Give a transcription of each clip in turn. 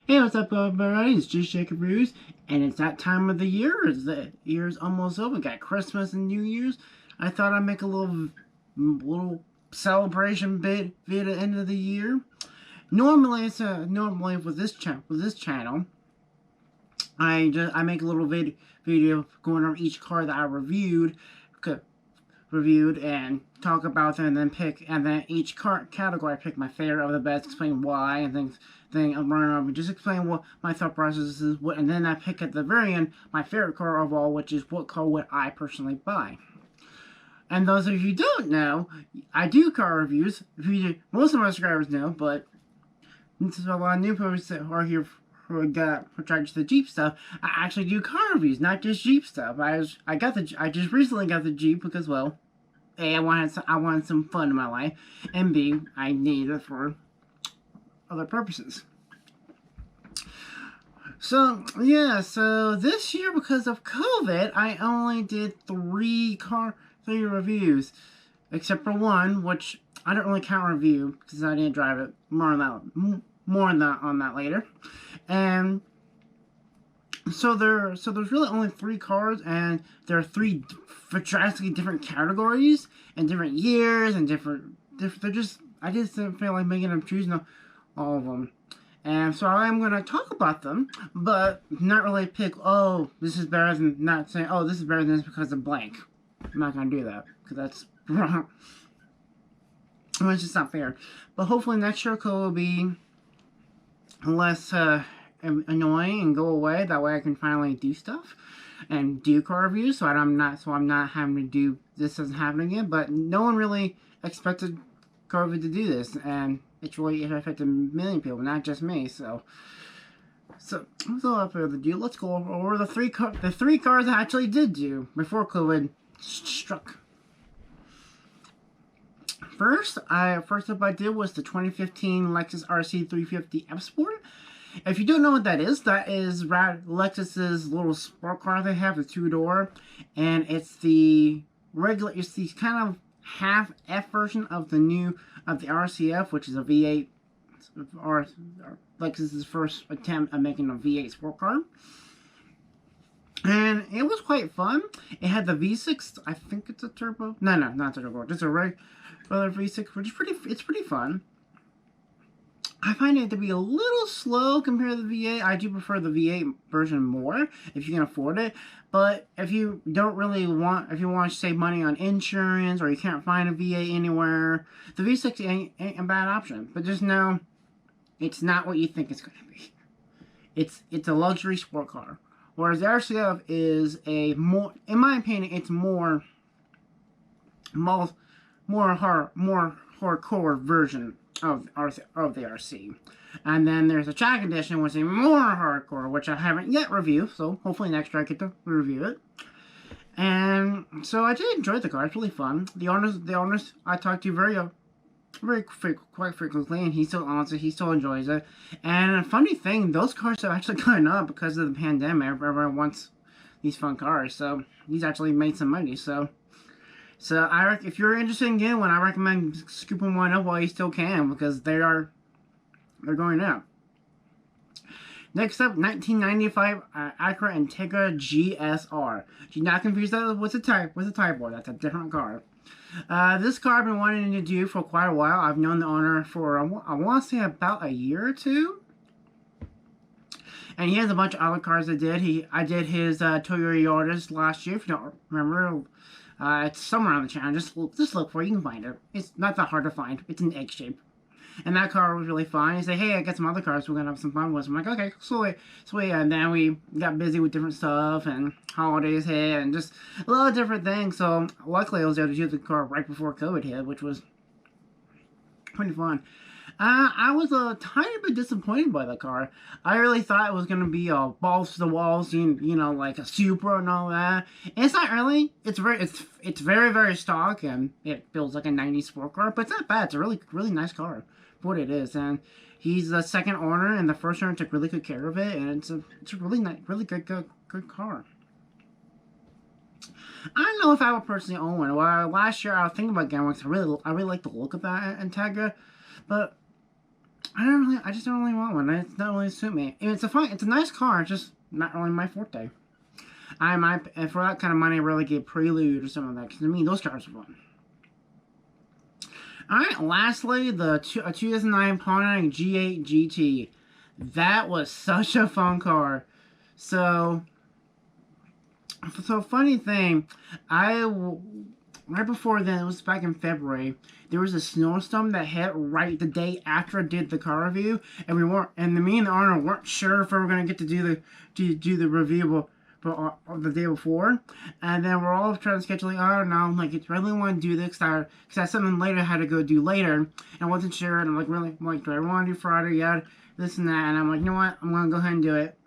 Hey, what's up, everybody? It's just Jacob Ruse, and it's that time of the year. The year's almost over. We got Christmas and New Year's. I thought I'd make a little celebration vid at the end of the year. Normally with this channel, I make a little video going over each car that I reviewed and talk about them, and then each car category I pick my favorite of the best, explain why, and I'm running over, just explain what my thought process is, and then I pick at the very end my favorite car of all, which is what car would I personally buy. And those of you who don't know, I do car reviews. Most of my subscribers know, but there's a lot of new people that are here who tried the Jeep stuff. I actually do car reviews, not just Jeep stuff. I just recently got the Jeep because, well, A, I wanted some fun in my life, and B, I needed it for other purposes. So yeah, so this year, because of COVID, I only did three reviews, except for one, which I don't really count review because I didn't drive it. More on that later. And so there's really only three cars, and there are three drastically different categories and different years and different. I just didn't feel like making them choosing all of them. And so I'm going to talk about them, but not really pick, oh, this is better than, not saying, oh, this is better than this because of blank. I'm not going to do that, because that's wrong. It's just not fair. But hopefully next year will be less annoying and go away. That way I can finally do stuff and do car reviews, so I'm not having to do this doesn't happen again. But no one really expected COVID to do this, and it affected a million people, not just me. So without further ado, let's go over the three cars I actually did do before COVID struck. First up I did was the 2015 Lexus RC 350 F Sport. If you don't know what that is Lexus's little sport car they have, the two-door, and it's the kind of half F version of the RCF, which is a V8, or Lexus's first attempt at making a V8 sport car. And it was quite fun. It had the V6, I think it's a turbo. No, not turbo, just a regular V6, which is pretty fun. I find it to be a little slow compared to the V8. I do prefer the V8 version more if you can afford it. But if you if you want to save money on insurance, or you can't find a V8 anywhere, the V6 ain't a bad option. But just know, it's not what you think it's going to be. It's a luxury sport car. Whereas the RCF is in my opinion, it's more hardcore version of the RC. And then there's a track edition, which is more hardcore, which I haven't yet reviewed, so hopefully next year I get to review it. And so I did enjoy the car. It's really fun. The owners I talked to quite frequently, and he still enjoys it. And a funny thing, those cars have actually gone up because of the pandemic. Everyone wants these fun cars, so he's actually made some money. So if you're interested in getting one, I recommend scooping one up while you still can, because they're going up. Next up, 1995 Acura Integra GSR. Do not confuse that with the Type R. That's a different car. This car I've been wanting to do for quite a while. I've known the owner for, I want to say, about a year or two. And he has a bunch of other cars I did his Toyota Yaris last year, if you don't remember. It's somewhere on the channel. Just look for it. You can find it. It's not that hard to find. It's an egg shape. And that car was really fun. He said, hey, I got some other cars we're going to have some fun with. I'm like, okay, sweet. And then we got busy with different stuff, and holidays hit, and just a lot of different things. So luckily I was able to use the car right before COVID hit, which was pretty fun. I was a tiny bit disappointed by the car. I really thought it was going to be balls to the walls, you know, like a Supra and all that. And it's not really. It's very, very stock, and it feels like a 90s sport car, but it's not bad. It's a really, really nice car for what it is. And he's the second owner, and the first owner took really good care of it, and it's a really nice, really good car. I don't know if I would personally own one. Well, last year I was thinking about getting one because I really like the look of that Integra, but I just don't really want one. It doesn't really suit me. It's a nice car. It's just not really my forte. I might, and for that kind of money, really get Prelude or something like that. Because to me, those cars are fun. Alright, lastly, the 2009 Pontiac G8 GT. That was such a fun car. So funny thing, right before then, it was back in February, there was a snowstorm that hit right the day after I did the car review, and me and the owner weren't sure if we were going to get to do the review the day before, and then we're all trying to schedule, like, oh no, I'm like, I really want to do this, because I had something later I had to go do later, and I wasn't sure, and I'm like, really, do I want to do Friday, yeah, this and that, and I'm like, you know what, I'm going to go ahead and do it.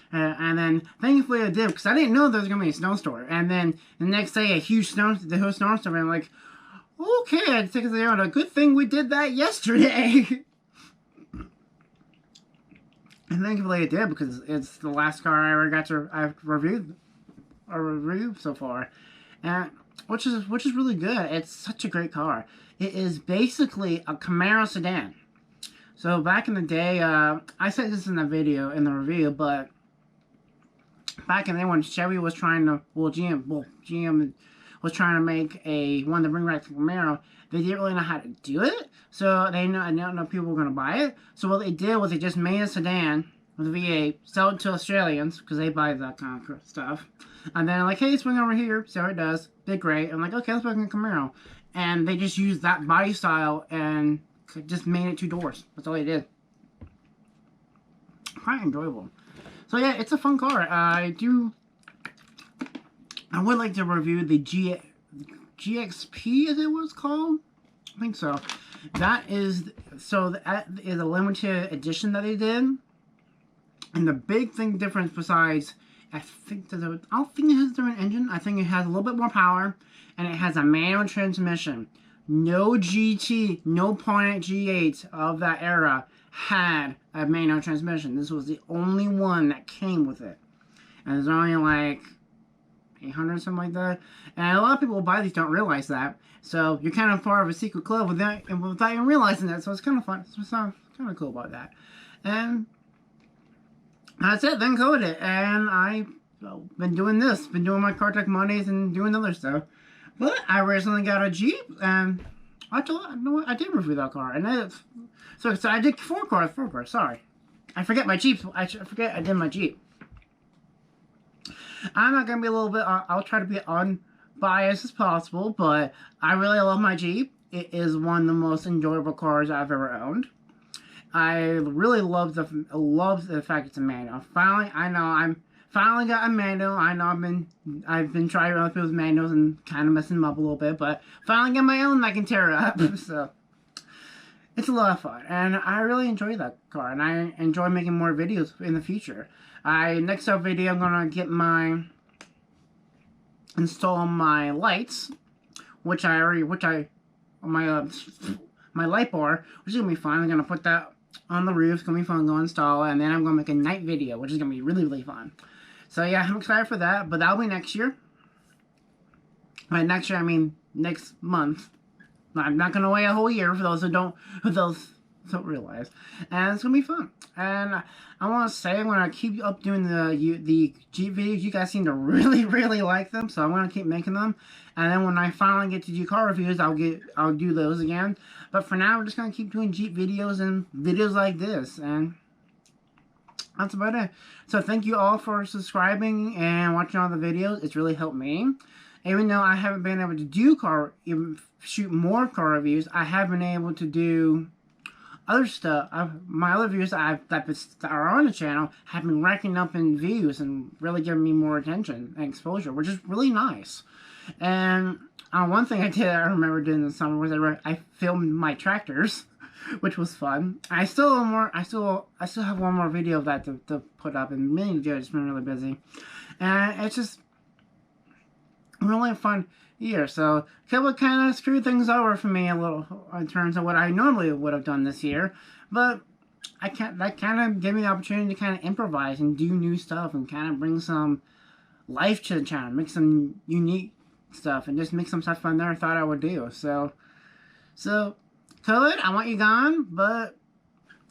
And then, thankfully I did, because I didn't know there was going to be a snowstorm. And then, the next day, a huge snowstorm, and I'm like, okay, I had to take it out. A good thing we did that yesterday. And thankfully it did, because it's the last car I ever got to review so far. And, which is really good. It's such a great car. It is basically a Camaro sedan. So, back in the day, I said this in the review, but back in the day when Chevy was trying to, GM was trying to make wanted to bring back the Camaro, they didn't really know how to do it, so they didn't know people were going to buy it. So what they did was they just made a sedan with a V8, sell it to Australians, because they buy that kind of stuff, and then like, hey, swing over here, see how it does, did great. I'm like, okay, let's make a Camaro, and they just used that body style and just made it 2 doors. That's all they did. Quite enjoyable. So yeah, it's a fun car. I would like to review the GXP, as it was called. I think so. That is a limited edition that they did. And the big difference besides, I don't think it has a different engine. I think it has a little bit more power, and it has a manual transmission. No GT, no Pontiac G8 of that era had a manual transmission. This was the only one that came with it. And there's only like 800, something like that. And a lot of people who buy these don't realize that. So you're kind of part of a secret club without even realizing that. So it's kind of fun. It's kind of cool about that. And that's it. Then code it. And I've been doing this. Been doing my Car Tech Mondays and doing other stuff. But I recently got a Jeep, and I did review that car. And so I did 4 cars, sorry. I forget my Jeep. I forget I did my Jeep. I'm not going to be I'll try to be unbiased as possible, but I really love my Jeep. It is one of the most enjoyable cars I've ever owned. I really love the fact it's a manual. Finally got a manual. I know I've been trying other people's manuals and kind of messing them up a little bit, but finally got my own, I can tear it up. So it's a lot of fun, and I really enjoy that car, and I enjoy making more videos in the future. Next up video, I'm gonna install my lights, my light bar, which is gonna be fun. I'm gonna put that on the roof. It's gonna be fun to install it, and then I'm gonna make a night video, which is gonna be really, really fun. So yeah, I'm excited for that, but that'll be next year. By next year, I mean next month. I'm not gonna wait a whole year for those who don't realize, and it's gonna be fun. And I want to say I'm gonna keep up doing the Jeep videos. You guys seem to really, really like them, so I'm gonna keep making them. And then when I finally get to do car reviews, I'll do those again. But for now, we're just gonna keep doing Jeep videos and videos like this, and that's about it. So thank you all for subscribing and watching all the videos. It's really helped me. Even though I haven't been able to shoot more car reviews, I have been able to do other stuff. My other views that are on the channel have been racking up in views and really giving me more attention and exposure, which is really nice. And one thing I remember doing this summer was I filmed my tractors, which was fun. I still have one more video of that to put up, and many videos. It's been really busy, and it's just really fun year. So it kind of screwed things over for me a little in terms of what I normally would have done this year, but that kind of gave me the opportunity to kind of improvise and do new stuff and kind of bring some life to the channel, make some unique stuff, and just make some stuff I never thought I would do. So COVID, I want you gone, but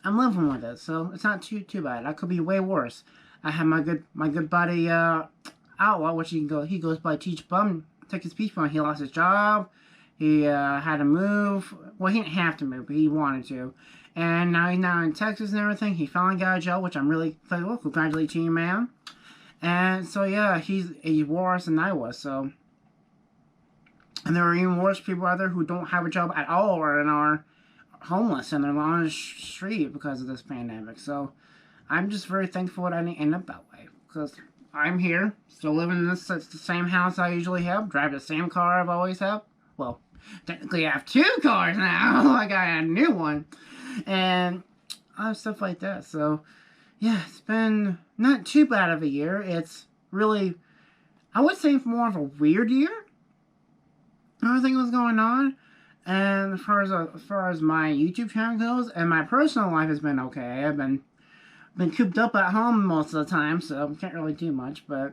I'm living with it, so it's not too bad. That could be way worse. I have my good buddy Outlaw, which he goes by Teach Bum, took his speech bum. He lost his job. He had to move. Well, he didn't have to move, but he wanted to. And now he's in Texas and everything. He finally got a job, which I'm really thankful. Congratulations to you, man. And so yeah, he's worse than I was. So, and there are even worse people out there who don't have a job at all or are homeless and they're on the street because of this pandemic. So, I'm just very thankful that I didn't end up that way, because I'm here, still living in the same house I usually have, drive the same car I've always had. Well, technically I have 2 cars now. I got a new one. And stuff like that. So, yeah, it's been not too bad of a year. It's really, I would say, more of a weird year. Everything was going on. And as far as my YouTube channel goes, and my personal life has been okay. I've been cooped up at home most of the time, so can't really do much, but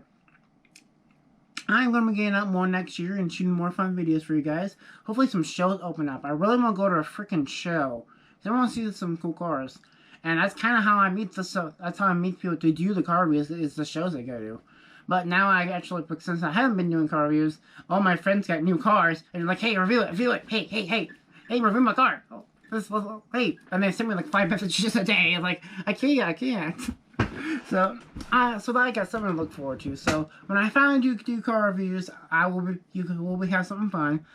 I'm going to be getting out more next year and shooting more fun videos for you guys. Hopefully some shows open up. I really want to go to a freaking show. I want to see some cool cars. And that's kind of how I meet that's how I meet people to do the car reviews, is the shows I go to. But now I actually, since I haven't been doing car reviews, all my friends got new cars, and they're like, hey, review it. Hey, review my car. Hey, and they send me like 5 messages a day. I'm like, I can't. So I got something to look forward to. So when I finally do car reviews, we'll be have something fun.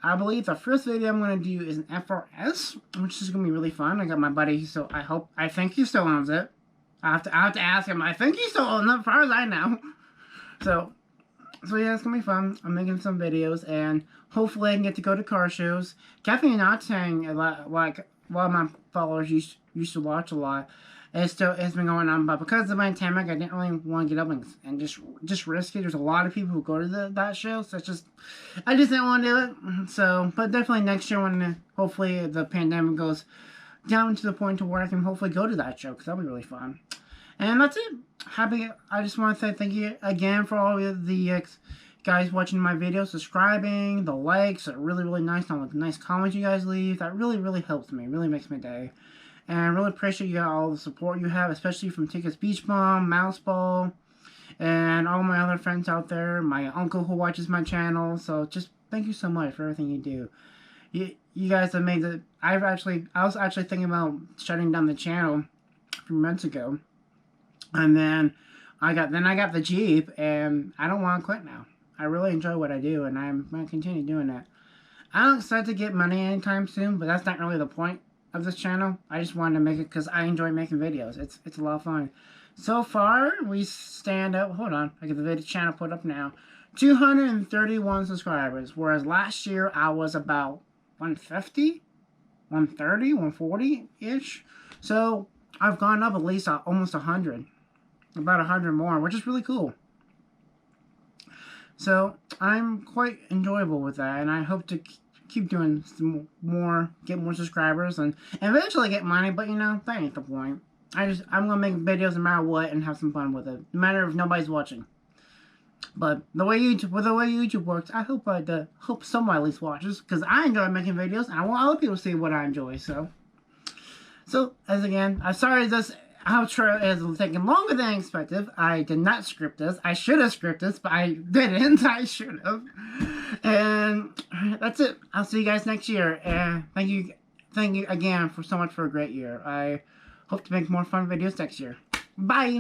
I believe the first video I'm going to do is an FRS, which is going to be really fun. I got my buddy, so I think he still owns it. I have to ask him. I think he still owns it, as far as I know. So yeah, it's going to be fun. I'm making some videos, and hopefully I can get to go to car shows. Definitely not saying a lot, like a lot of my followers used to watch a lot. It's been going on, but because of the pandemic, I didn't really want to get up and just risk it. There's a lot of people who go to that show, so I just didn't want to do it. So, but definitely next year when hopefully the pandemic goes down to the point to where I can hopefully go to that show, because that'll be really fun. And that's it. I just want to say thank you again for all of the guys watching my videos, subscribing, the likes are really, really nice. All the nice comments you guys leave, that really, really helps me. Really makes my day. And I really appreciate you all the support you have, especially from Ticket's Beach Bomb, Mouseball, and all my other friends out there. My uncle who watches my channel. So just thank you so much for everything you do. You guys have made I was actually thinking about shutting down the channel a few months ago, and then I got the Jeep, and I don't want to quit now. I really enjoy what I do, and I'm going to continue doing that. I don't expect to get money anytime soon, but that's not really the point of this channel. I just wanted to make it because I enjoy making videos. It's a lot of fun. So far, we stand up. Hold on, I get the video channel put up now. 231 subscribers, whereas last year I was about 150, 130, 140 ish. So I've gone up at least almost 100, about 100 more, which is really cool. So I'm quite enjoyable with that, and I hope to keep doing some more, get more subscribers, and eventually get money. But you know, that ain't the point. I'm gonna make videos no matter what and have some fun with it, no matter if nobody's watching. But the way YouTube works, I hope someone at least watches, because I enjoy making videos and I want other people to see what I enjoy. So as again, I'm sorry this outro is taking longer than expected. I did not script this. I should have scripted this, but I didn't. I should have. And that's it. I'll see you guys next year. And thank you again for so much for a great year. I hope to make more fun videos next year. Bye!